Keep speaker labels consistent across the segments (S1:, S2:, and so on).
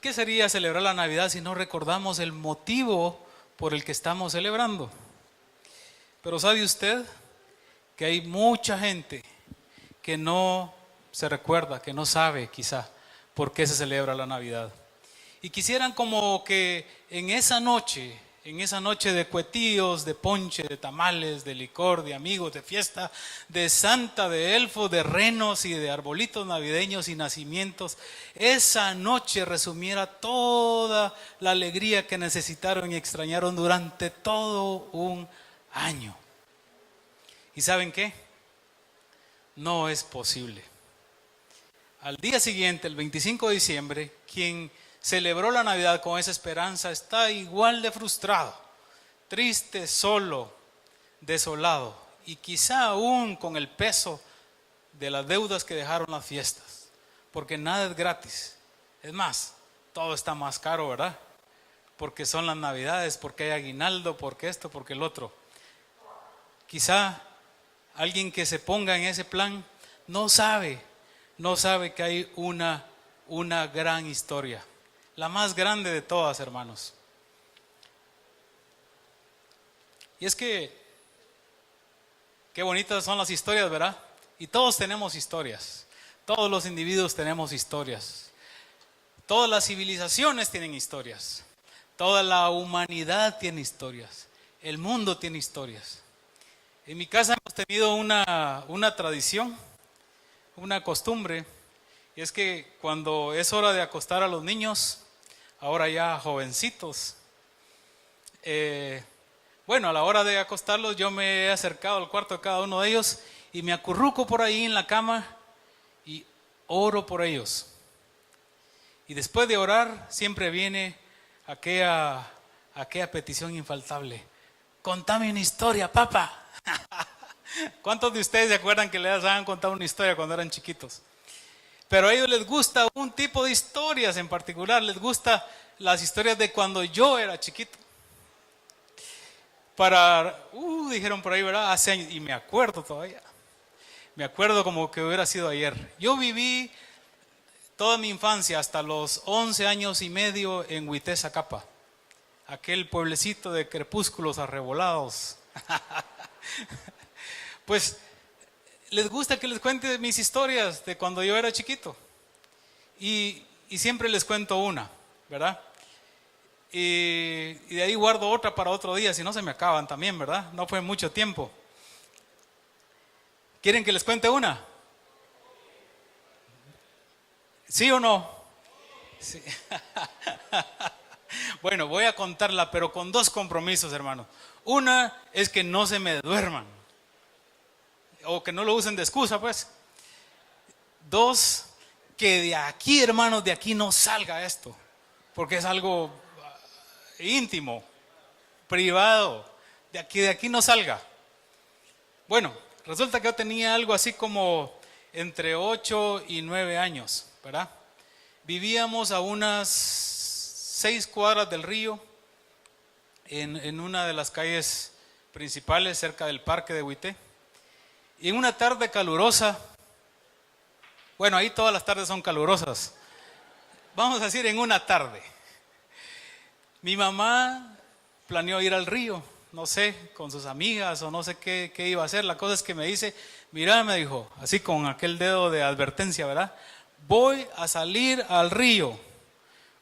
S1: qué sería celebrar la Navidad si no recordamos el motivo por el que estamos celebrando? Pero ¿sabe usted que hay mucha gente que no se recuerda, que no sabe quizá por qué se celebra la Navidad? Y quisieran como que en esa noche de cuetillos, de ponche, de tamales, de licor, de amigos, de fiesta, de santa, de elfo, de renos y de arbolitos navideños y nacimientos, esa noche resumiera toda la alegría que necesitaron y extrañaron durante todo un año. ¿Y saben qué? No es posible. Al día siguiente, el 25 de diciembre, quien celebró la Navidad con esa esperanza está igual de frustrado, triste, solo, desolado y quizá aún con el peso de las deudas que dejaron las fiestas, porque nada es gratis. Es más, todo está más caro, ¿verdad? Porque son las Navidades, porque hay aguinaldo, porque esto, porque el otro. Quizá alguien que se ponga en ese plan no sabe que hay una gran historia. La más grande de todas, hermanos. Y es que, qué bonitas son las historias, ¿verdad? Y todos tenemos historias. Todos los individuos tenemos historias. Todas las civilizaciones tienen historias. Toda la humanidad tiene historias. El mundo tiene historias. En mi casa hemos tenido una tradición, una costumbre. Y es que cuando es hora de acostar a los niños, ahora ya jovencitos, a la hora de acostarlos yo me he acercado al cuarto de cada uno de ellos y me acurruco por ahí en la cama y oro por ellos. Y después de orar siempre viene aquella petición infaltable: contame una historia, papá. ¿Cuántos de ustedes se acuerdan que les han contado una historia cuando eran chiquitos? Pero a ellos les gusta un tipo de historias en particular, les gusta las historias de cuando yo era chiquito. Dijeron por ahí, ¿verdad? Hace años, y me acuerdo todavía. Me acuerdo como que hubiera sido ayer. Yo viví toda mi infancia hasta los 11 años y medio en Huité, Zacapa, aquel pueblecito de crepúsculos arrebolados. Pues les gusta que les cuente mis historias de cuando yo era chiquito. Y siempre les cuento una, ¿verdad? Y de ahí guardo otra para otro día, si no se me acaban también, ¿verdad? No fue mucho tiempo. ¿Quieren que les cuente una? ¿Sí o no? Sí. Bueno, voy a contarla, pero con dos compromisos, hermano. Una es que no se me duerman, o que no lo usen de excusa, pues. Dos, que de aquí, hermanos, de aquí no salga esto, porque es algo íntimo, privado. De aquí no salga. Bueno, resulta que yo tenía algo así como entre 8 y 9 años, ¿verdad? Vivíamos a unas 6 cuadras del río, en una de las calles principales cerca del parque de Huité. Y en una tarde calurosa, bueno, ahí todas las tardes son calurosas, vamos a decir en una tarde, mi mamá planeó ir al río, no sé, con sus amigas o no sé qué iba a hacer. La cosa es que me dice: mira, me dijo, así con aquel dedo de advertencia, ¿verdad? Voy a salir al río.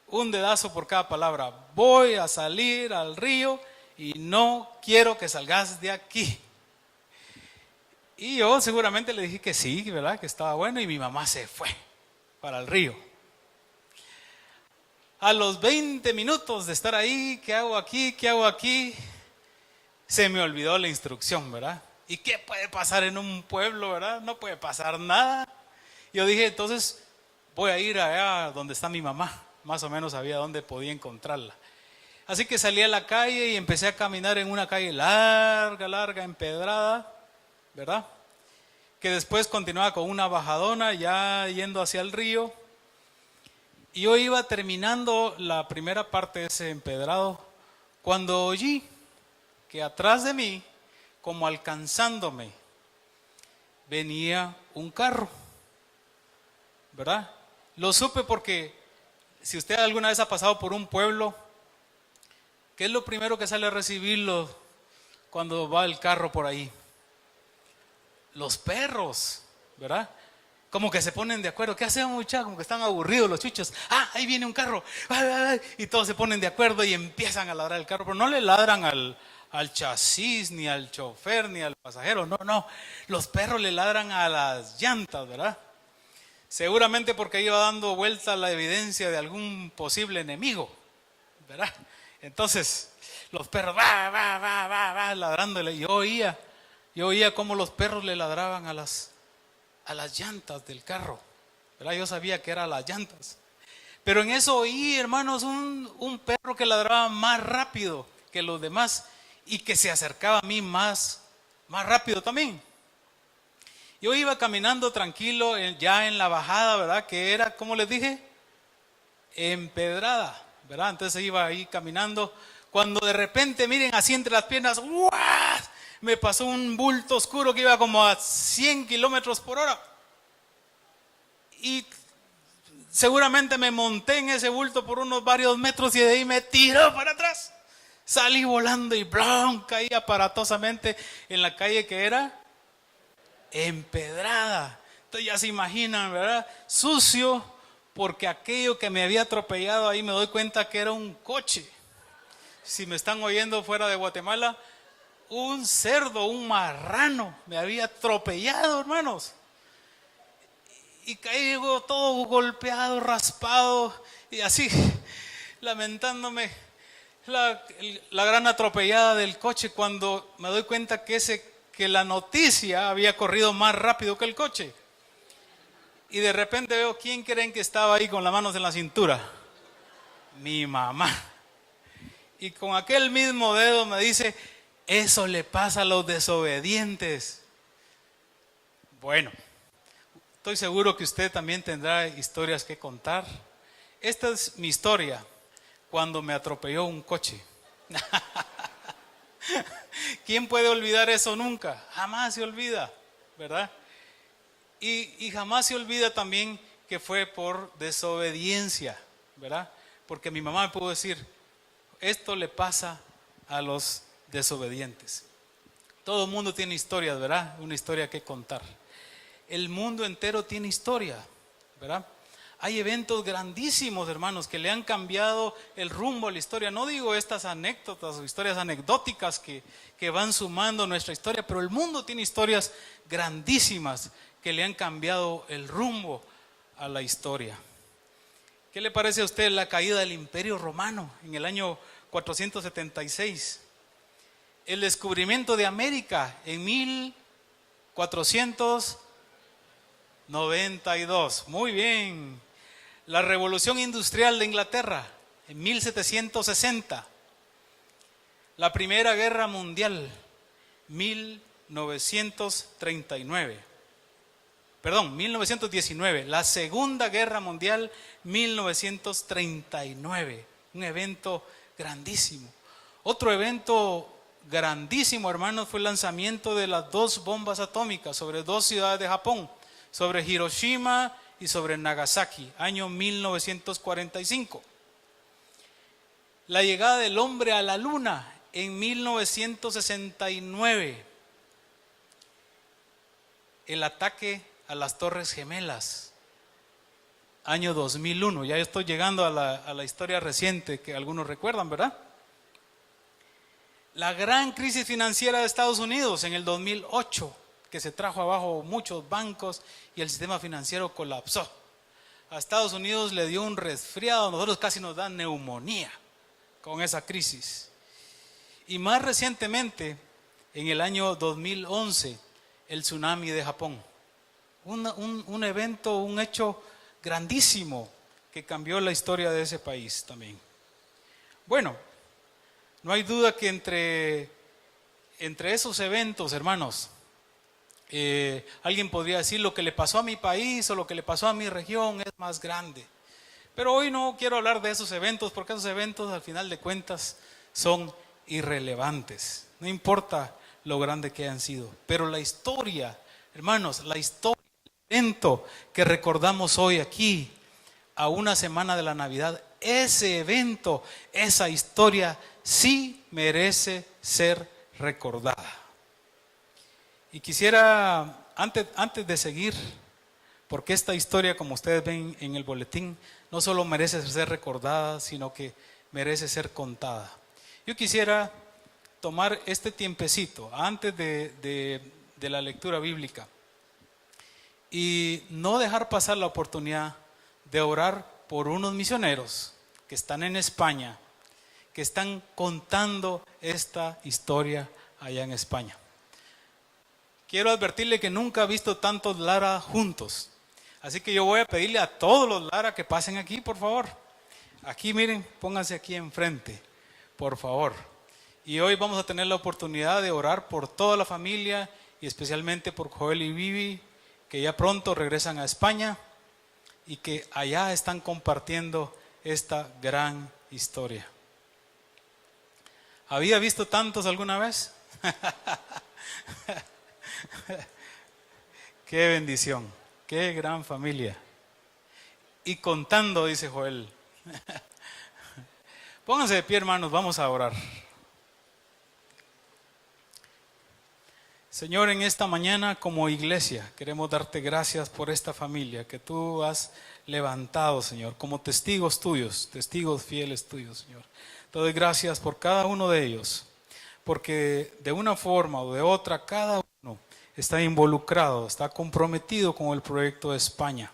S1: Un dedazo por cada palabra. Voy a salir al río y no quiero que salgas de aquí. Y yo seguramente le dije que sí, ¿verdad? Que estaba bueno, y mi mamá se fue para el río. A los 20 minutos de estar ahí, ¿qué hago aquí? ¿Qué hago aquí? Se me olvidó la instrucción, ¿verdad? ¿Y qué puede pasar en un pueblo, verdad? No puede pasar nada. Yo dije, entonces voy a ir allá donde está mi mamá. Más o menos sabía dónde podía encontrarla. Así que salí a la calle y empecé a caminar en una calle larga, empedrada, ¿verdad? Que después continuaba con una bajadona ya yendo hacia el río. Y yo iba terminando la primera parte de ese empedrado cuando oí que atrás de mí, como alcanzándome, venía un carro, ¿verdad? Lo supe porque Si usted alguna vez ha pasado por un pueblo, ¿qué es lo primero que sale a recibirlo cuando va el carro por ahí? Los perros, ¿verdad? Como que se ponen de acuerdo. ¿Qué hacemos, muchachos? Como que están aburridos los chuchos. Ah, ahí viene un carro. Y todos se ponen de acuerdo y empiezan a ladrar el carro. Pero no le ladran al chasis, ni al chofer, ni al pasajero. No, no. Los perros le ladran a las llantas, ¿verdad? Seguramente porque iba dando vuelta la evidencia de algún posible enemigo, ¿verdad? Entonces, los perros va, ladrándole. Yo oía cómo los perros le ladraban a las llantas del carro, ¿verdad? Yo sabía que eran las llantas. Pero en eso oí, hermanos, un perro que ladraba más rápido que los demás y que se acercaba a mí más rápido también. Yo iba caminando tranquilo ya en la bajada, ¿verdad? Que era, ¿cómo les dije? Empedrada, ¿verdad? Entonces iba ahí caminando. Cuando de repente, miren, así entre las piernas, ¡guau!, me pasó un bulto oscuro que iba como a 100 kilómetros por hora. Y seguramente me monté en ese bulto por unos varios metros y de ahí me tiró para atrás. Salí volando y ¡blum!, caí aparatosamente en la calle que era empedrada. Entonces ya se imaginan, ¿verdad? Sucio, porque aquello que me había atropellado ahí me doy cuenta que era un coche. Si me están oyendo fuera de Guatemala, un cerdo, un marrano me había atropellado, hermanos. Y caí todo golpeado, raspado y así, lamentándome la gran atropellada del coche, cuando me doy cuenta que la noticia había corrido más rápido que el coche. Y de repente veo, ¿quién creen que estaba ahí con las manos en la cintura? Mi mamá. Y con aquel mismo dedo me dice: eso le pasa a los desobedientes. Bueno, estoy seguro que usted también tendrá historias que contar. Esta es mi historia cuando me atropelló un coche. ¿Quién puede olvidar eso nunca? Jamás se olvida, ¿verdad? Y jamás se olvida también que fue por desobediencia, ¿verdad? Porque mi mamá me pudo decir: esto le pasa a los desobedientes. Todo el mundo tiene historias, ¿verdad? Una historia que contar. El mundo entero tiene historia, ¿verdad? Hay eventos grandísimos, hermanos, que le han cambiado el rumbo a la historia. No digo estas anécdotas o historias anecdóticas que van sumando nuestra historia, pero el mundo tiene historias grandísimas que le han cambiado el rumbo a la historia. ¿Qué le parece a usted la caída del Imperio Romano en el año 476? El descubrimiento de América en 1492. Muy bien. La Revolución Industrial de Inglaterra en 1760. La Primera Guerra Mundial, 1939. Perdón, 1919. La Segunda Guerra Mundial, 1939. Un evento grandísimo. Otro evento grandísimo, hermanos, fue el lanzamiento de las 2 bombas atómicas sobre 2 ciudades de Japón, sobre Hiroshima y sobre Nagasaki, año 1945. La llegada del hombre a la luna en 1969. El ataque a las Torres Gemelas, año 2001. Ya estoy llegando a la historia reciente que algunos recuerdan, ¿verdad? La gran crisis financiera de Estados Unidos en el 2008, que se trajo abajo muchos bancos y el sistema financiero colapsó. A Estados Unidos le dio un resfriado, a nosotros casi nos da neumonía con esa crisis. Y más recientemente, en el año 2011, el tsunami de Japón. Un evento, un hecho grandísimo que cambió la historia de ese país también. Bueno, no hay duda que entre esos eventos, hermanos, alguien podría decir: lo que le pasó a mi país o lo que le pasó a mi región es más grande. Pero hoy no quiero hablar de esos eventos, porque esos eventos al final de cuentas son irrelevantes. No importa lo grande que hayan sido. Pero la historia, hermanos, la historia, el evento que recordamos hoy aquí, a una semana de la Navidad, ese evento, esa historia sí merece ser recordada. Y quisiera, antes de seguir, porque esta historia, como ustedes ven en el boletín, no solo merece ser recordada, sino que merece ser contada. Yo quisiera tomar este tiempecito antes de la lectura bíblica y no dejar pasar la oportunidad de orar por unos misioneros que están en España, que están contando esta historia allá en España. Quiero advertirle que nunca he visto tantos Lara juntos. Así que yo voy a pedirle a todos los Lara que pasen aquí, por favor. Aquí, miren, pónganse aquí enfrente, por favor. Y hoy vamos a tener la oportunidad de orar por toda la familia y especialmente por Joel y Vivi, que ya pronto regresan a España y que allá están compartiendo esta gran historia. ¿Había visto tantos alguna vez? Qué bendición, qué gran familia. Y contando, dice Joel. Pónganse de pie, hermanos, vamos a orar. Señor, en esta mañana como iglesia queremos darte gracias por esta familia que tú has levantado, Señor, como testigos tuyos, testigos fieles tuyos, Señor. Te doy gracias por cada uno de ellos, porque de una forma o de otra cada uno está involucrado, está comprometido con el proyecto de España.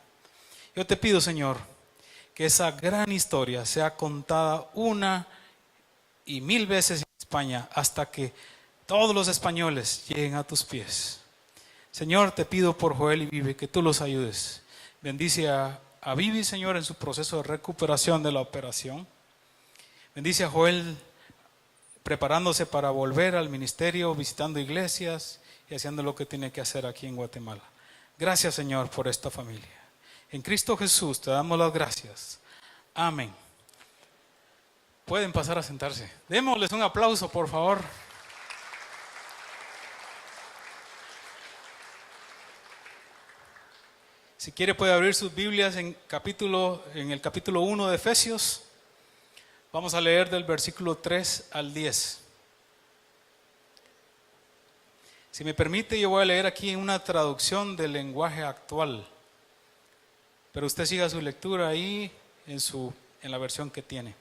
S1: Yo te pido, Señor, que esa gran historia sea contada una y mil veces en España hasta que todos los españoles lleguen a tus pies. Señor, te pido por Joel y Vivi que tú los ayudes. Bendice a Vivi, Señor, en su proceso de recuperación de la operación. Bendice a Joel preparándose para volver al ministerio, visitando iglesias y haciendo lo que tiene que hacer aquí en Guatemala. Gracias, Señor, por esta familia. En Cristo Jesús te damos las gracias. Amén. Pueden pasar a sentarse. Démosles un aplauso, por favor. Si quiere puede abrir sus Biblias en el capítulo 1 de Efesios. Vamos a leer del versículo 3 al 10. Si me permite, yo voy a leer aquí una traducción del lenguaje actual. Pero usted siga su lectura ahí en la versión que tiene.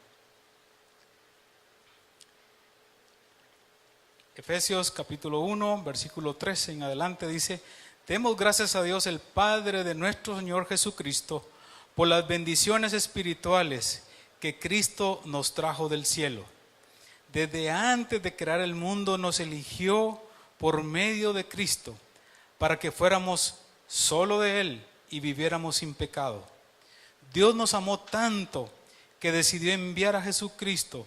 S1: Efesios capítulo 1, versículo 13 en adelante dice: demos gracias a Dios el Padre de nuestro Señor Jesucristo por las bendiciones espirituales que Cristo nos trajo del cielo. Desde antes de crear el mundo nos eligió por medio de Cristo para que fuéramos solo de Él y viviéramos sin pecado. Dios nos amó tanto que decidió enviar a Jesucristo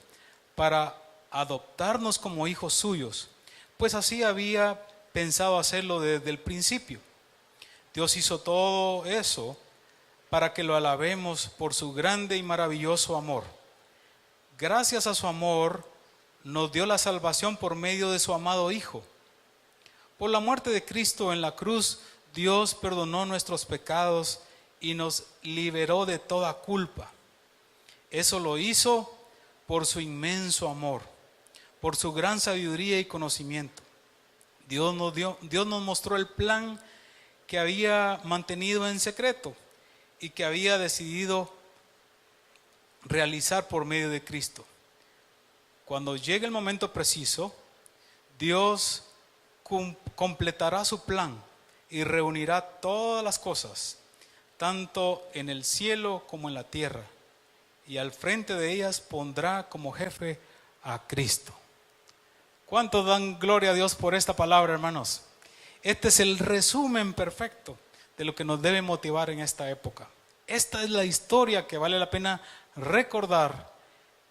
S1: para adoptarnos como hijos suyos, pues así había pensado hacerlo desde el principio. Dios hizo todo eso para que lo alabemos por su grande y maravilloso amor. Gracias a su amor nos dio la salvación por medio de su amado Hijo. Por la muerte de Cristo en la cruz, Dios perdonó nuestros pecados y nos liberó de toda culpa. Eso lo hizo por su inmenso amor, por su gran sabiduría y conocimiento. Dios nos mostró el plan que había mantenido en secreto y que había decidido realizar por medio de Cristo. Cuando llegue el momento preciso, Dios completará su plan y reunirá todas las cosas, tanto en el cielo como en la tierra, y al frente de ellas pondrá como jefe a Cristo. ¿Cuántos dan gloria a Dios por esta palabra, hermanos? Este es el resumen perfecto de lo que nos debe motivar en esta época. Esta es la historia que vale la pena recordar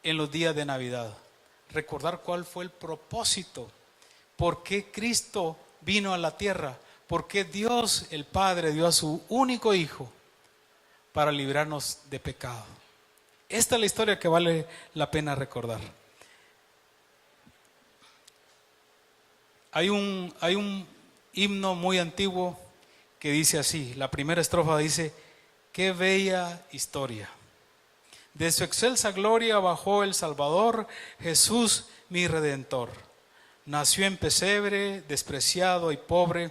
S1: en los días de Navidad. Recordar cuál fue el propósito, por qué Cristo vino a la tierra, por qué Dios el Padre dio a su único Hijo para librarnos de pecado. Esta es la historia que vale la pena recordar. Hay un himno muy antiguo que dice así, la primera estrofa dice: Qué bella historia. De su excelsa gloria bajó el Salvador, Jesús mi Redentor. Nació en pesebre, despreciado y pobre,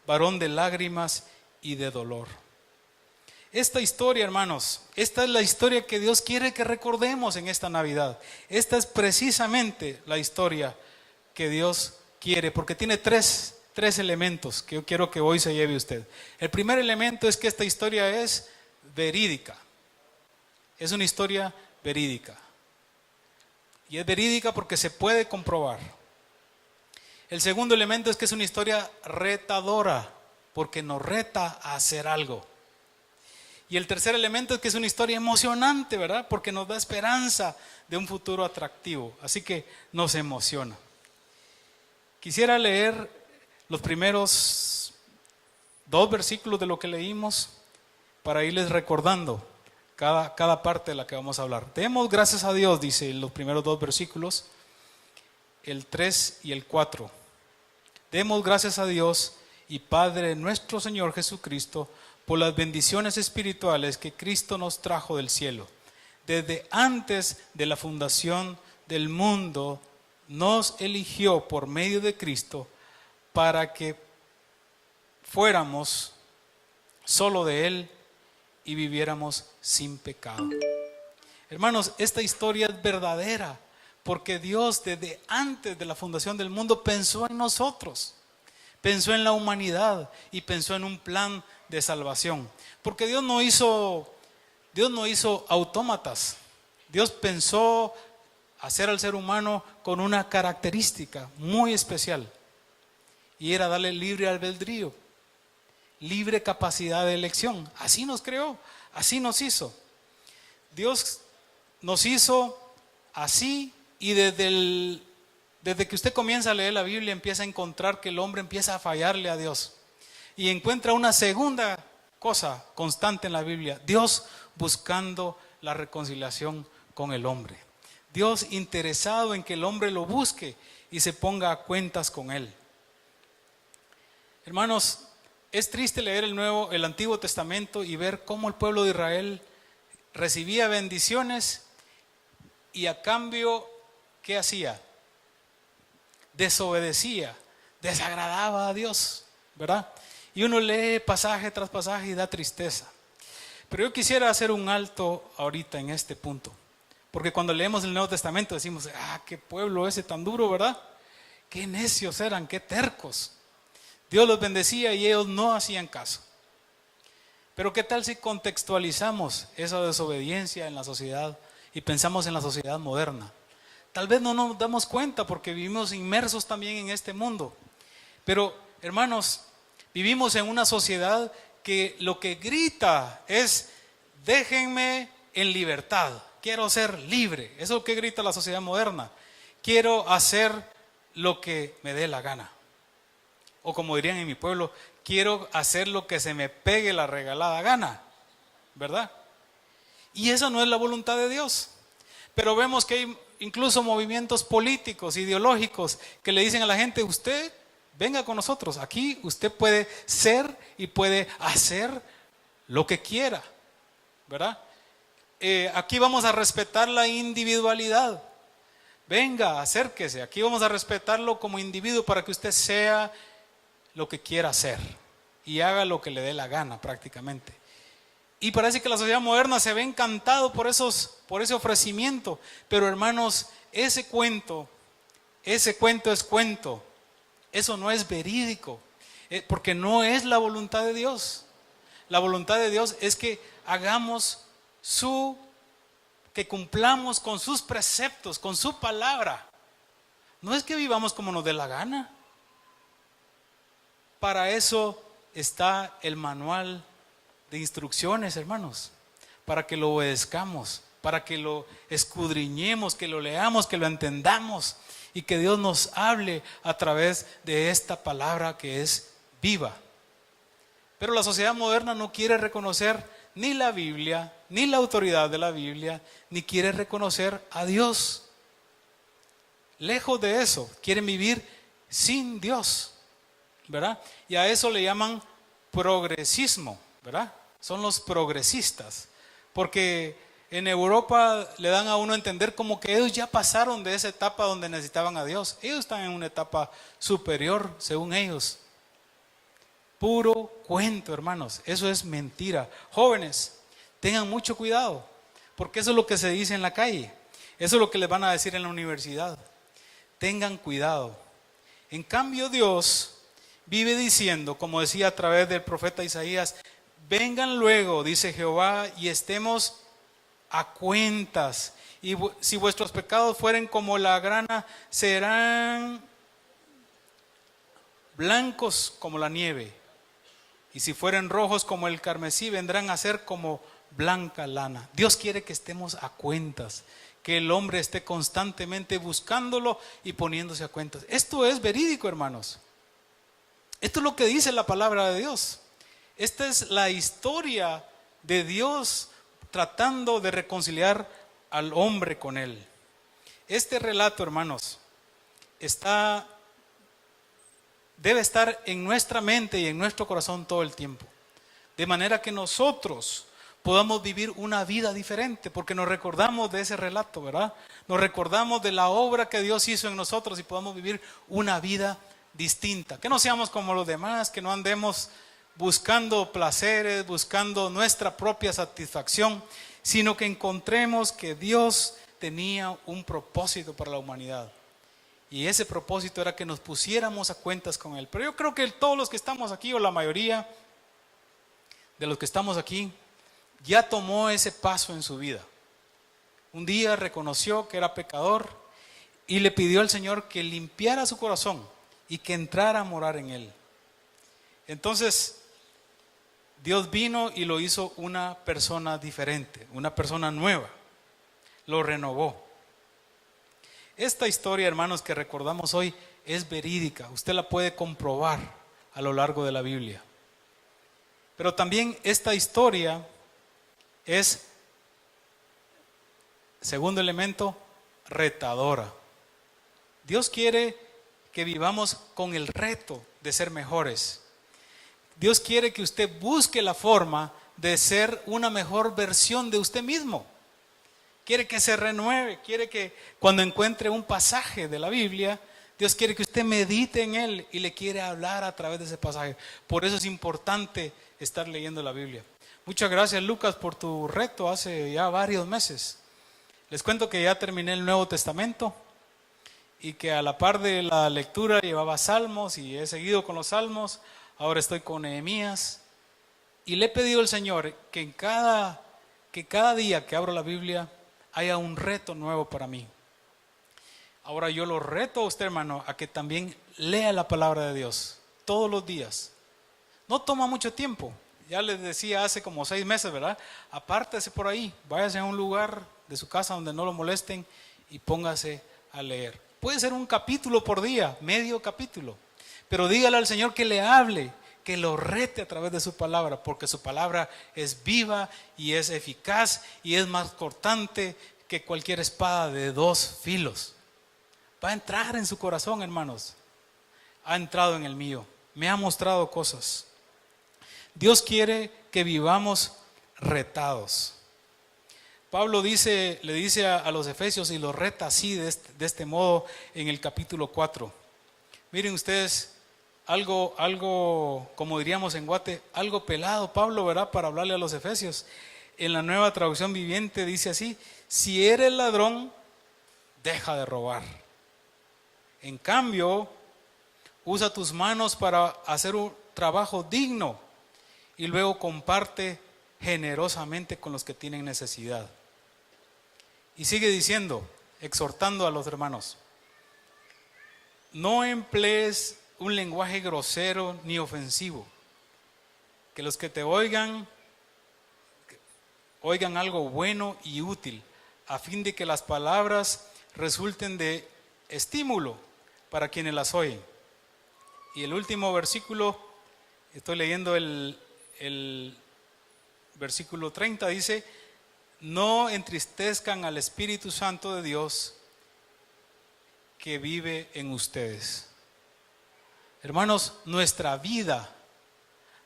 S1: varón de lágrimas y de dolor. Esta historia, hermanos, esta es la historia que Dios quiere que recordemos en esta Navidad. Esta es precisamente la historia que Dios quiere, porque tiene tres elementos que yo quiero que hoy se lleve usted. El primer elemento es que esta historia es verídica. Es una historia verídica. Y es verídica porque se puede comprobar. El segundo elemento es que es una historia retadora, porque nos reta a hacer algo. Y el tercer elemento es que es una historia emocionante, ¿verdad? Porque nos da esperanza de un futuro atractivo. Así que nos emociona. Quisiera leer los primeros 2 versículos de lo que leímos para irles recordando cada parte de la que vamos a hablar. Demos gracias a Dios, dice los primeros 2 versículos, el 3 y el 4. Demos gracias a Dios y Padre de nuestro Señor Jesucristo por las bendiciones espirituales que Cristo nos trajo del cielo. Desde antes de la fundación del mundo, nos eligió por medio de Cristo para que fuéramos solo de Él y viviéramos sin pecado. Hermanos, esta historia es verdadera porque Dios desde antes de la fundación del mundo pensó en nosotros, pensó en la humanidad y pensó en un plan de salvación. Porque Dios no hizo autómatas. Dios pensó hacer al ser humano con una característica muy especial y era darle libre albedrío, libre capacidad de elección. Así nos creó, así nos hizo. Dios nos hizo así y desde que usted comienza a leer la Biblia empieza a encontrar que el hombre empieza a fallarle a Dios y encuentra una segunda cosa constante en la Biblia: Dios buscando la reconciliación con el hombre, Dios interesado en que el hombre lo busque y se ponga a cuentas con él. Hermanos, es triste leer el Antiguo Testamento y ver cómo el pueblo de Israel recibía bendiciones y a cambio, ¿qué hacía? Desobedecía, desagradaba a Dios, ¿verdad? Y uno lee pasaje tras pasaje y da tristeza. Pero yo quisiera hacer un alto ahorita en este punto, porque cuando leemos el Nuevo Testamento decimos, qué pueblo ese tan duro, ¿verdad? Qué necios eran, qué tercos. Dios los bendecía y ellos no hacían caso. Pero ¿qué tal si contextualizamos esa desobediencia en la sociedad y pensamos en la sociedad moderna? Tal vez no nos damos cuenta porque vivimos inmersos también en este mundo. Pero, hermanos, vivimos en una sociedad que lo que grita es: déjenme en libertad, quiero ser libre. Eso es lo que grita la sociedad moderna. Quiero hacer lo que me dé la gana. O como dirían en mi pueblo, quiero hacer lo que se me pegue la regalada gana, ¿verdad? Y esa no es la voluntad de Dios. Pero vemos que hay incluso movimientos políticos, ideológicos, que le dicen a la gente: usted venga con nosotros, aquí usted puede ser y puede hacer lo que quiera, ¿verdad? Aquí vamos a respetar la individualidad. Venga, acérquese, aquí vamos a respetarlo como individuo para que usted sea lo que quiera hacer y haga lo que le dé la gana prácticamente. Y parece que la sociedad moderna se ve encantado por ese ofrecimiento. Pero hermanos, ese cuento es cuento. Eso no es verídico, porque no es la voluntad de Dios. La voluntad de Dios es que que cumplamos con sus preceptos, con su palabra. No es que vivamos como nos dé la gana. Para eso está el manual de instrucciones, hermanos, para que lo obedezcamos, para que lo escudriñemos, que lo leamos, que lo entendamos y que Dios nos hable a través de esta palabra que es viva. Pero la sociedad moderna no quiere reconocer ni la Biblia, ni la autoridad de la Biblia, ni quiere reconocer a Dios. Lejos de eso, quieren vivir sin Dios, ¿verdad? Y a eso le llaman progresismo, ¿verdad? son los progresistas, porque en Europa le dan a uno a entender como que ellos ya pasaron de esa etapa donde necesitaban a Dios. Ellos están en una etapa superior, según ellos. Puro cuento, hermanos, eso es mentira. Jóvenes, tengan mucho cuidado, porque eso es lo que se dice en la calle, eso es lo que les van a decir en la universidad. Tengan cuidado. En cambio, Dios vive diciendo, como decía a través del profeta Isaías: vengan luego, dice Jehová, y estemos a cuentas. Y si vuestros pecados fueren como la grana, serán blancos como la nieve. Y si fueren rojos como el carmesí, vendrán a ser como blanca lana. Dios quiere que estemos a cuentas, que el hombre esté constantemente buscándolo y poniéndose a cuentas. Esto es verídico, hermanos. Esto es lo que dice la palabra de Dios. Esta es la historia de Dios tratando de reconciliar al hombre con Él. Este relato, hermanos, debe estar en nuestra mente y en nuestro corazón todo el tiempo, de manera que nosotros podamos vivir una vida diferente, porque nos recordamos de ese relato, ¿verdad? Nos recordamos de la obra que Dios hizo en nosotros y podamos vivir una vida distinta, que no seamos como los demás, que no andemos buscando placeres, buscando nuestra propia satisfacción, sino que encontremos que Dios tenía un propósito para la humanidad. Y ese propósito era que nos pusiéramos a cuentas con Él. Pero yo creo que todos los que estamos aquí, o la mayoría de los que estamos aquí, ya tomó ese paso en su vida. Un día reconoció que era pecador y le pidió al Señor que limpiara su corazón y que entrara a morar en Él. Entonces, Dios vino y lo hizo una persona diferente, una persona nueva. Lo renovó. Esta historia, hermanos, que recordamos hoy es verídica. Usted la puede comprobar a lo largo de la Biblia. Pero también esta historia es, segundo elemento, retadora. Dios quiere que vivamos con el reto de ser mejores. Dios quiere que usted busque la forma de ser una mejor versión de usted mismo. Quiere que se renueve, quiere que cuando encuentre un pasaje de la Biblia, Dios quiere que usted medite en él y le quiere hablar a través de ese pasaje. Por eso es importante estar leyendo la Biblia. Muchas gracias, Lucas, por tu reto hace ya varios meses. Les cuento que ya terminé el Nuevo Testamento y que a la par de la lectura llevaba salmos y he seguido con los salmos. Ahora estoy con Nehemías y le he pedido al Señor que cada día que abro la Biblia haya un reto nuevo para mí. Ahora yo lo reto a usted, hermano, a que también lea la palabra de Dios todos los días. No toma mucho tiempo. Ya les decía hace como 6 meses, ¿verdad? Apártese por ahí, váyase a un lugar de su casa donde no lo molesten y póngase a leer. Puede ser un capítulo por día, medio capítulo. Pero dígale al Señor que le hable, que lo rete a través de su palabra, porque su palabra es viva y es eficaz y es más cortante que cualquier espada de 2 filos. Va a entrar en su corazón, hermanos. Ha entrado en el mío. Me ha mostrado cosas. Dios quiere que vivamos retados. Pablo le dice a los efesios y los reta así de este modo en el capítulo 4. Miren ustedes, algo, como diríamos en Guate, algo pelado Pablo, ¿verdad? Para hablarle a los efesios. En la Nueva Traducción Viviente dice así: si eres ladrón, deja de robar. En cambio, usa tus manos para hacer un trabajo digno y luego comparte generosamente con los que tienen necesidad. Y sigue diciendo, exhortando a los hermanos: no emplees un lenguaje grosero ni ofensivo, que los que te oigan algo bueno y útil, a fin de que las palabras resulten de estímulo para quienes las oyen. Y el último versículo, estoy leyendo el versículo 30, dice: no entristezcan al Espíritu Santo de Dios que vive en ustedes. Hermanos, nuestra vida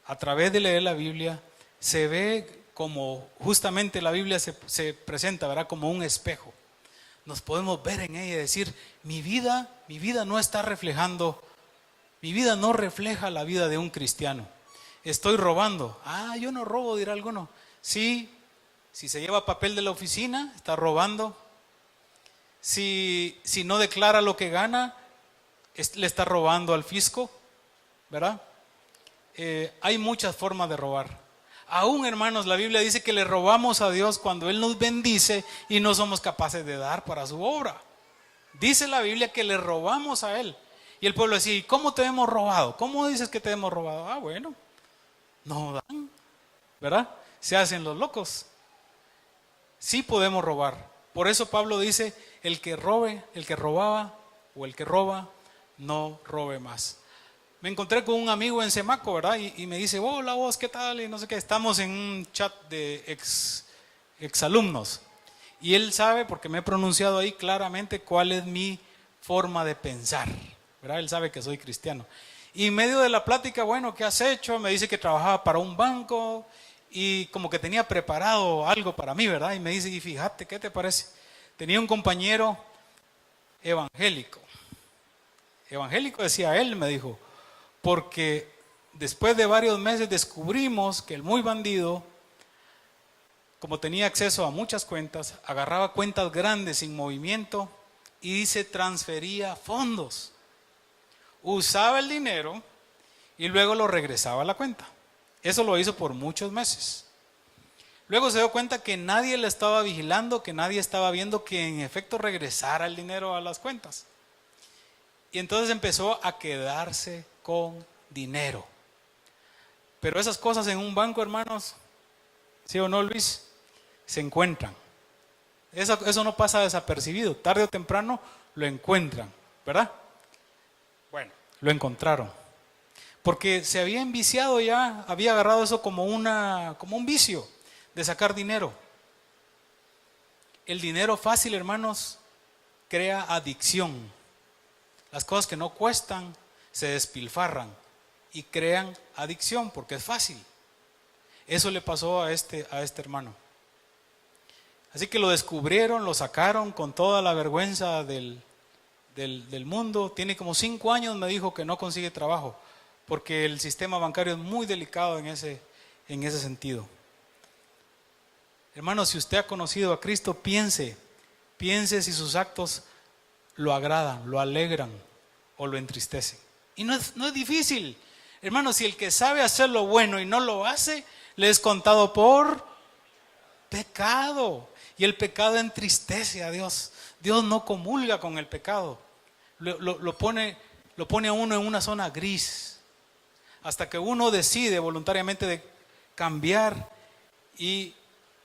S1: a través de leer la Biblia se ve como justamente la Biblia se presenta, ¿verdad? Como un espejo. Nos podemos ver en ella y decir, mi vida no está reflejando, mi vida no refleja la vida de un cristiano. Estoy robando. Yo no robo, dirá alguno. Sí, si se lleva papel de la oficina, está robando. Si no declara lo que gana, le está robando al fisco, ¿verdad? Hay muchas formas de robar. Aún, hermanos, la Biblia dice que le robamos a Dios cuando Él nos bendice y no somos capaces de dar para su obra. Dice la Biblia que le robamos a Él. Y el pueblo decía, ¿y cómo te hemos robado? ¿Cómo dices que te hemos robado? Bueno, no dan, ¿verdad? Se hacen los locos. Sí podemos robar. Por eso Pablo dice, el que robaba o el que roba, no robe más. Me encontré con un amigo en Semaco, ¿verdad? Y me dice, hola vos, ¿qué tal? Y no sé qué, estamos en un chat de exalumnos. Y él sabe, porque me he pronunciado ahí claramente, cuál es mi forma de pensar, ¿verdad? Él sabe que soy cristiano. Y en medio de la plática, bueno, ¿qué has hecho? Me dice que trabajaba para un banco y como que tenía preparado algo para mí, ¿verdad? Y me dice, y fíjate, ¿qué te parece? Tenía un compañero evangélico. Evangélico decía él, me dijo, porque después de varios meses descubrimos que el muy bandido, como tenía acceso a muchas cuentas, agarraba cuentas grandes sin movimiento y se transfería fondos. Usaba el dinero y luego lo regresaba a la cuenta. Eso lo hizo por muchos meses. Luego se dio cuenta que nadie le estaba vigilando, que nadie estaba viendo que en efecto regresara el dinero a las cuentas. Y entonces empezó a quedarse con dinero. Pero esas cosas en un banco, hermanos, ¿sí o no, Luis? Se encuentran. Eso no pasa desapercibido. Tarde o temprano lo encuentran, ¿verdad? Bueno, lo encontraron. Porque se había enviciado ya, había agarrado eso como un vicio de sacar dinero. El dinero fácil, hermanos, crea adicción. Las cosas que no cuestan se despilfarran y crean adicción porque es fácil. Eso le pasó a este hermano. Así que lo descubrieron, lo sacaron con toda la vergüenza del mundo. Tiene como 5 años, me dijo, que no consigue trabajo porque el sistema bancario es muy delicado en ese sentido. Hermano, si usted ha conocido a Cristo, piense si sus actos lo agradan, lo alegran o lo entristecen. Y no es difícil. Hermano, si el que sabe hacer lo bueno y no lo hace, le es contado por pecado. Y el pecado entristece a Dios. Dios no comulga con el pecado. Lo pone a uno en una zona gris. Hasta que uno decide voluntariamente de cambiar y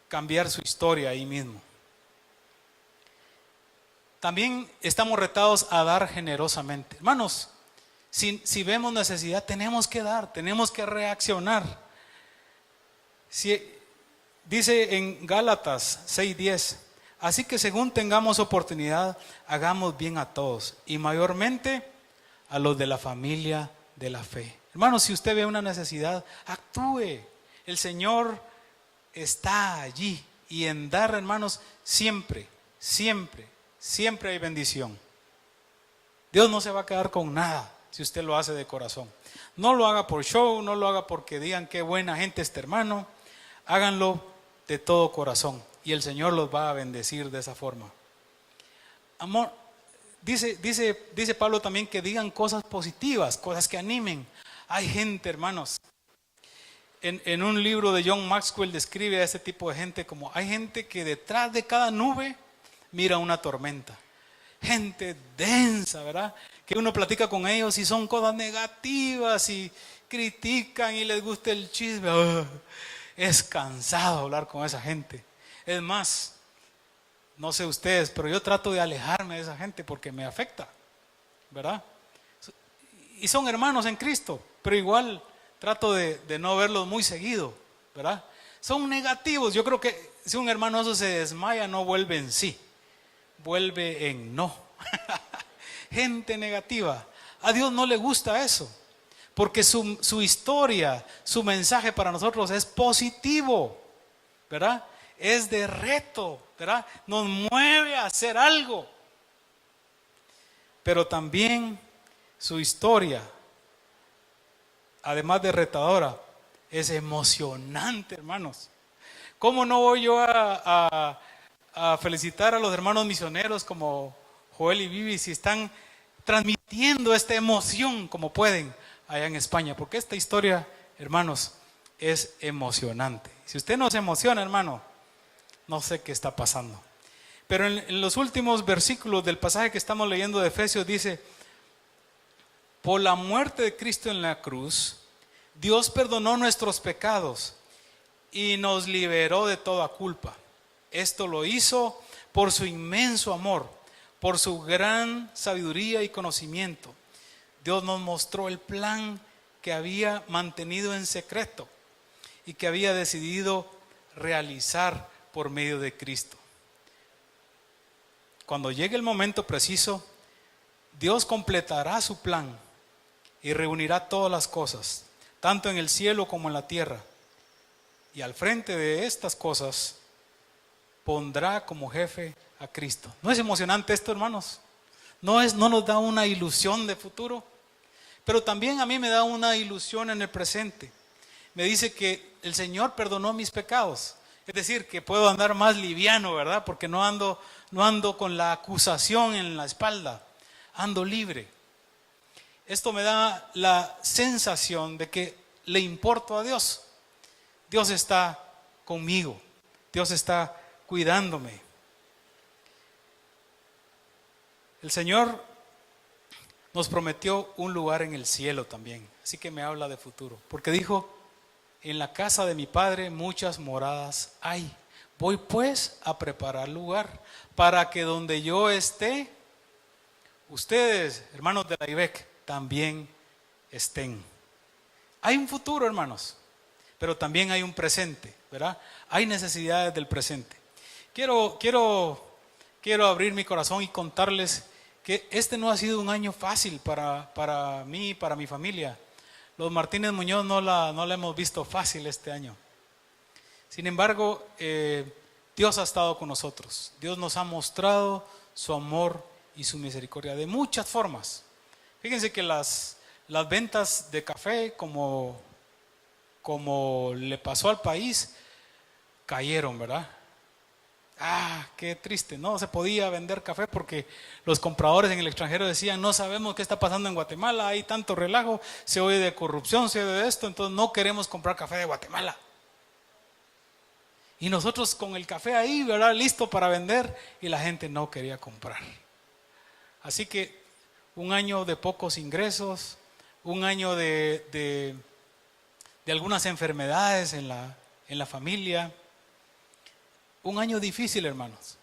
S1: cambiar su historia ahí mismo. También estamos retados a dar generosamente. Hermanos, si vemos necesidad, tenemos que dar, tenemos que reaccionar. Dice en Gálatas 6:10, así que según tengamos oportunidad, hagamos bien a todos y mayormente a los de la familia de la fe. Hermanos, si usted ve una necesidad, actúe. El Señor está allí y en dar, hermanos, siempre hay bendición. Dios no se va a quedar con nada si usted lo hace de corazón. No lo haga por show, no lo haga porque digan qué buena gente este hermano. Háganlo de todo corazón y el Señor los va a bendecir de esa forma. Amor, dice Pablo también que digan cosas positivas, cosas que animen. Hay gente, hermanos, en un libro de John Maxwell describe a ese tipo de gente como hay gente que detrás de cada nube mira una tormenta. Gente densa, ¿verdad? Que uno platica con ellos y son cosas negativas y critican y les gusta el chisme. Es cansado hablar con esa gente. Es más, no sé ustedes, pero yo trato de alejarme de esa gente porque me afecta, ¿verdad? Y son hermanos en Cristo, pero igual trato de no verlos muy seguido, ¿verdad? Son negativos. Yo creo que si un hermano eso se desmaya, no vuelve en sí, vuelve en no. Gente negativa. A Dios no le gusta eso. porque su historia, su mensaje para nosotros es positivo, ¿verdad? Es de reto, ¿verdad? Nos mueve a hacer algo. Pero también su historia, además de retadora, es emocionante, hermanos. ¿Cómo no voy yo a felicitar a los hermanos misioneros como Joel y Vivi si están transmitiendo esta emoción como pueden allá en España? Porque esta historia, hermanos, es emocionante. Si usted no se emociona, hermano, no sé qué está pasando. Pero en los últimos versículos del pasaje que estamos leyendo de Efesios dice: por la muerte de Cristo en la cruz, Dios perdonó nuestros pecados y nos liberó de toda culpa. Esto lo hizo por su inmenso amor, por su gran sabiduría y conocimiento. Dios nos mostró el plan que había mantenido en secreto y que había decidido realizar por medio de Cristo. Cuando llegue el momento preciso, Dios completará su plan y reunirá todas las cosas, tanto en el cielo como en la tierra. Y al frente de estas cosas pondrá como jefe a Cristo. ¿No es emocionante esto, hermanos? ¿No nos da una ilusión de futuro? Pero también a mí me da una ilusión en el presente. Me dice que el Señor perdonó mis pecados. Es decir, que puedo andar más liviano, ¿verdad? Porque no ando con la acusación en la espalda. Ando libre. Esto me da la sensación de que le importo a Dios. Dios está conmigo. Dios está cuidándome. El Señor nos prometió un lugar en el cielo también. Así que me habla de futuro. Porque dijo: en la casa de mi Padre muchas moradas hay. Voy pues a preparar lugar para que donde yo esté, ustedes, hermanos de la IBEC, también estén. Hay un futuro, hermanos, pero también hay un presente, ¿verdad? Hay necesidades del presente. Quiero abrir mi corazón y contarles que este no ha sido un año fácil para mí y para mi familia. Los Martínez Muñoz no la hemos visto fácil este año. Sin embargo, Dios ha estado con nosotros. Dios nos ha mostrado su amor y su misericordia de muchas formas. Fíjense que las ventas de café, como le pasó al país, cayeron, ¿verdad? Qué triste, no se podía vender café porque los compradores en el extranjero decían: no sabemos qué está pasando en Guatemala, hay tanto relajo, se oye de corrupción, se oye de esto, entonces no queremos comprar café de Guatemala. Y nosotros con el café ahí, ¿verdad?, listo para vender, y la gente no quería comprar. Así que un año de pocos ingresos, un año de algunas enfermedades en la familia. Un año difícil, hermanos.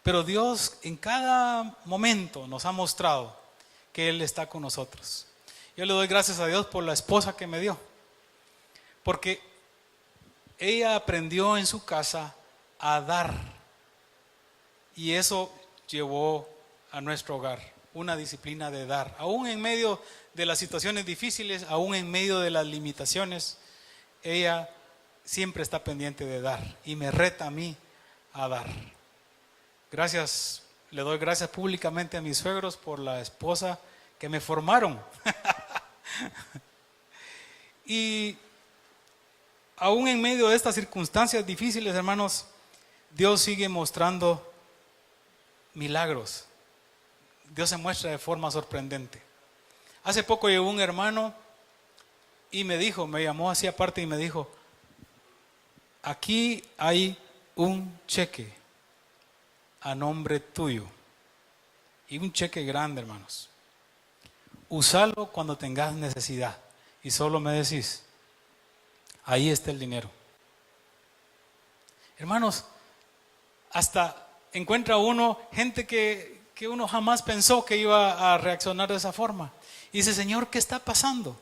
S1: Pero Dios en cada momento nos ha mostrado que Él está con nosotros. Yo le doy gracias a Dios por la esposa que me dio. Porque ella aprendió en su casa a dar. Y eso llevó a nuestro hogar una disciplina de dar. Aún en medio de las situaciones difíciles, aún en medio de las limitaciones, ella siempre está pendiente de dar y me reta a mí a dar. Gracias, le doy gracias públicamente a mis suegros por la esposa que me formaron. Y aún en medio de estas circunstancias difíciles, hermanos, Dios sigue mostrando milagros. Dios se muestra de forma sorprendente. Hace poco llegó un hermano y me llamó así aparte y me dijo: aquí hay un cheque a nombre tuyo, y un cheque grande, hermanos. Úsalo cuando tengas necesidad y solo me decís: ahí está el dinero. Hermanos, hasta encuentra uno gente que uno jamás pensó que iba a reaccionar de esa forma. Y dice: Señor, ¿qué está pasando?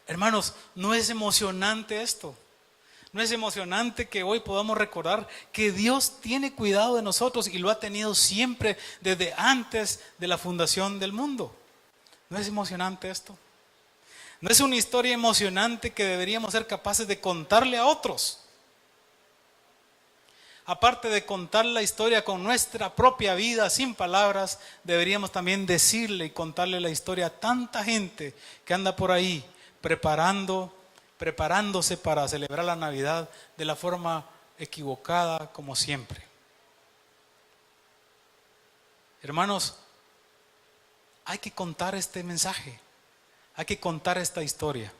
S1: Hermanos, ¿no es emocionante esto? ¿No es emocionante que hoy podamos recordar que Dios tiene cuidado de nosotros y lo ha tenido siempre desde antes de la fundación del mundo? ¿No es emocionante esto? No es una historia emocionante que deberíamos ser capaces de contarle a otros. Aparte de contar la historia con nuestra propia vida, sin palabras, deberíamos también decirle y contarle la historia a tanta gente que anda por ahí preparándose para celebrar la Navidad de la forma equivocada como siempre. Hermanos, hay que contar este mensaje, hay que contar esta historia.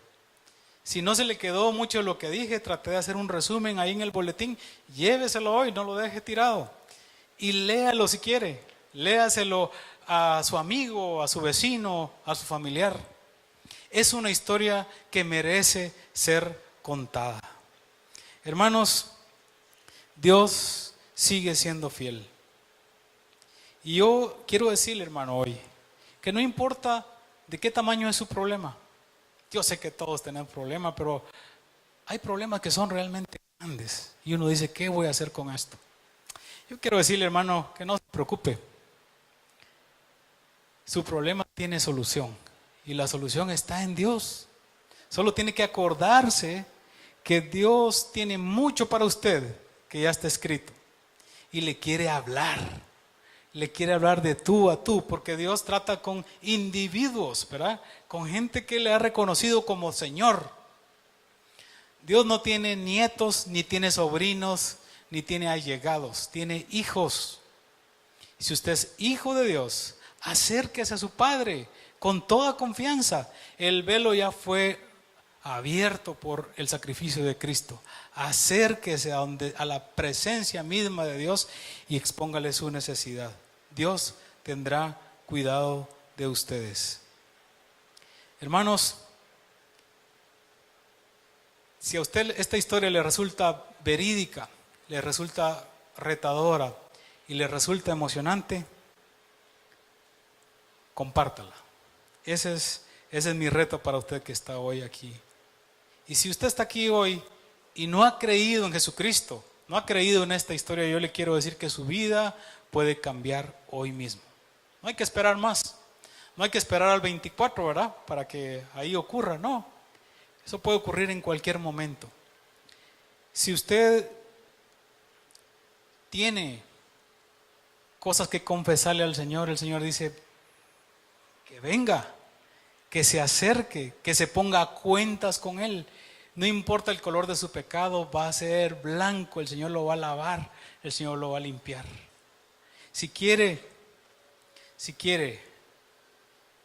S1: Si no se le quedó mucho lo que dije, traté de hacer un resumen ahí en el boletín. Lléveselo hoy, no lo deje tirado. Y léalo si quiere. Léaselo a su amigo, a su vecino, a su familiar. Es una historia que merece ser contada. Hermanos, Dios sigue siendo fiel. Y yo quiero decirle, hermano, hoy, que no importa de qué tamaño es su problema. Yo sé que todos tenemos problemas, pero hay problemas que son realmente grandes. Y uno dice, ¿qué voy a hacer con esto? Yo quiero decirle, hermano, que no se preocupe. Su problema tiene solución. Y la solución está en Dios. Solo tiene que acordarse que Dios tiene mucho para usted, que ya está escrito. Y le quiere hablar. Le quiere hablar de tú a tú, porque Dios trata con individuos, ¿verdad? Con gente que le ha reconocido como Señor. Dios no tiene nietos, ni tiene sobrinos, ni tiene allegados, tiene hijos. Si usted es hijo de Dios, acérquese a su Padre con toda confianza. El velo ya fue abierto por el sacrificio de Cristo. Acérquese a la presencia misma de Dios y expóngale su necesidad. Dios tendrá cuidado de ustedes. Hermanos, si a usted esta historia le resulta verídica, le resulta retadora y le resulta emocionante, compártala. Ese es mi reto para usted que está hoy aquí. Y si usted está aquí hoy y no ha creído en Jesucristo, no ha creído en esta historia, yo le quiero decir que su vida puede cambiar hoy mismo. No hay que esperar más. No hay que esperar al 24, ¿verdad? Para que ahí ocurra. No. Eso puede ocurrir en cualquier momento. Si usted tiene cosas que confesarle al Señor, el Señor dice que venga, que se acerque, que se ponga a cuentas con Él. No importa el color de su pecado, va a ser blanco, el Señor lo va a lavar, el Señor lo va a limpiar. Si quiere,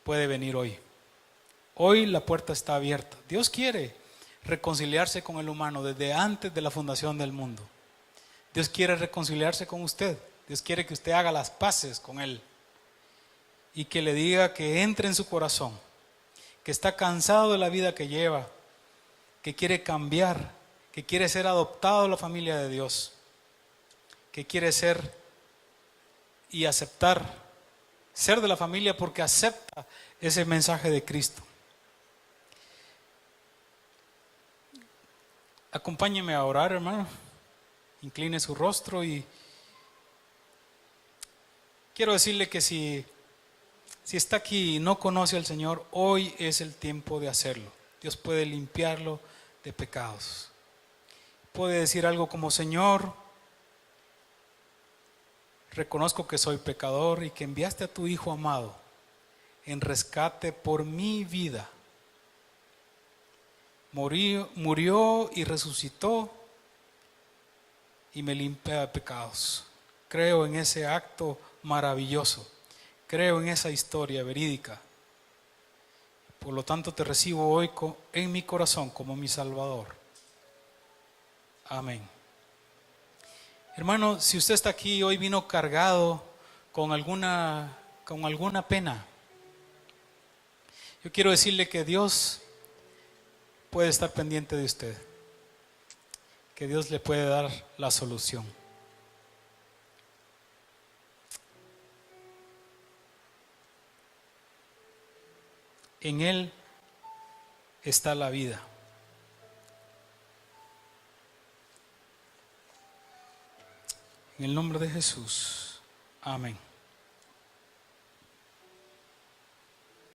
S1: puede venir hoy. Hoy la puerta está abierta. Dios quiere reconciliarse con el humano desde antes de la fundación del mundo. Dios quiere reconciliarse con usted. Dios quiere que usted haga las paces con Él y que le diga que entre en su corazón, que está cansado de la vida que lleva, que quiere cambiar, que quiere ser adoptado a la familia de Dios, que quiere ser y aceptar, ser de la familia porque acepta ese mensaje de Cristo. Acompáñeme a orar, hermano. Incline su rostro y quiero decirle que si está aquí y no conoce al Señor, hoy es el tiempo de hacerlo. Dios puede limpiarlo de pecados. Puede decir algo como: Señor, reconozco que soy pecador y que enviaste a tu Hijo amado en rescate por mi vida. Murió y resucitó y me limpia de pecados. Creo en ese acto maravilloso. Creo en esa historia verídica. Por lo tanto, te recibo hoy en mi corazón como mi Salvador. Amén. Hermano, si usted está aquí hoy vino cargado con alguna pena, yo quiero decirle que Dios puede estar pendiente de usted, que Dios le puede dar la solución. En Él está la vida. En el nombre de Jesús. Amén.